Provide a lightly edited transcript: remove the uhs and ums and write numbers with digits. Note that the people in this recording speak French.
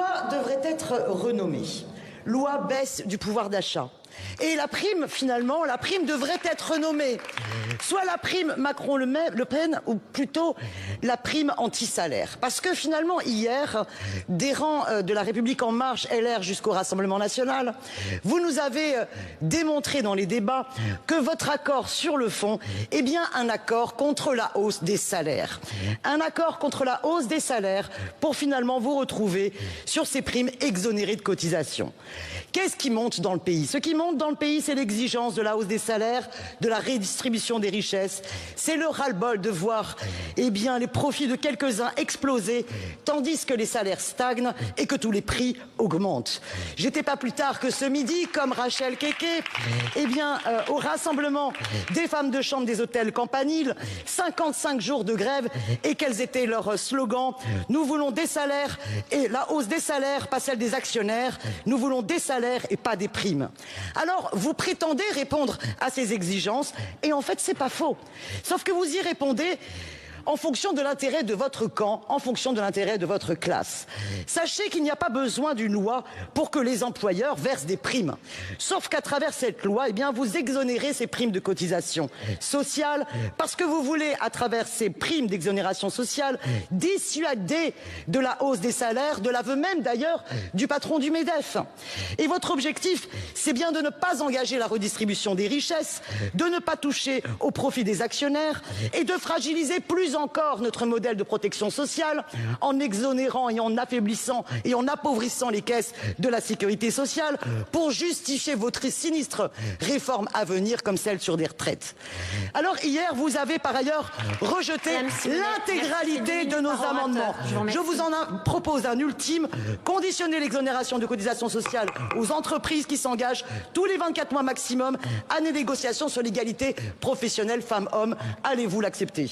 loi devrait être renommée. Loi baisse du pouvoir d'achat. Et la prime, finalement, la prime devrait être renommée. Soit la prime Macron-Le Pen, ou plutôt la prime anti-salaire. Parce que finalement, hier, des rangs de la République En Marche, LR jusqu'au Rassemblement National, vous nous avez démontré dans les débats que votre accord sur le fond est bien un accord contre la hausse des salaires. Un accord contre la hausse des salaires pour finalement vous retrouver sur ces primes exonérées de cotisations. Qu'est-ce qui monte dans le pays? Ce qui monte dans le pays, c'est l'exigence de la hausse des salaires, de la redistribution des richesses. C'est le ras-le-bol de voir les profits de quelques-uns exploser, tandis que les salaires stagnent et que tous les prix augmentent. J'étais pas plus tard que ce midi, comme Rachel Keke, au rassemblement des femmes de chambre des hôtels Campanile, 55 jours de grève, et quels étaient leurs slogans? Nous voulons des salaires et la hausse des salaires, pas celle des actionnaires. Nous voulons des salaires et pas des primes. Alors, vous prétendez répondre à ces exigences, et en fait, c'est pas faux. Sauf que vous y répondez en fonction de l'intérêt de votre camp, en fonction de l'intérêt de votre classe. Sachez qu'il n'y a pas besoin d'une loi pour que les employeurs versent des primes. Sauf qu'à travers cette loi, vous exonérez ces primes de cotisation sociale, parce que vous voulez, à travers ces primes d'exonération sociale, dissuader de la hausse des salaires, de l'aveu même d'ailleurs du patron du MEDEF. Et votre objectif, c'est bien de ne pas engager la redistribution des richesses, de ne pas toucher au profit des actionnaires et de fragiliser plus encore notre modèle de protection sociale en exonérant et en affaiblissant et en appauvrissant les caisses de la sécurité sociale pour justifier votre sinistre réforme à venir comme celle sur des retraites. Alors hier, vous avez par ailleurs rejeté l'intégralité de nos amendements. Je vous en propose un ultime: conditionner l'exonération de cotisations sociales aux entreprises qui s'engagent tous les 24 mois maximum à des négociations sur l'égalité professionnelle femmes-hommes. Allez-vous l'accepter?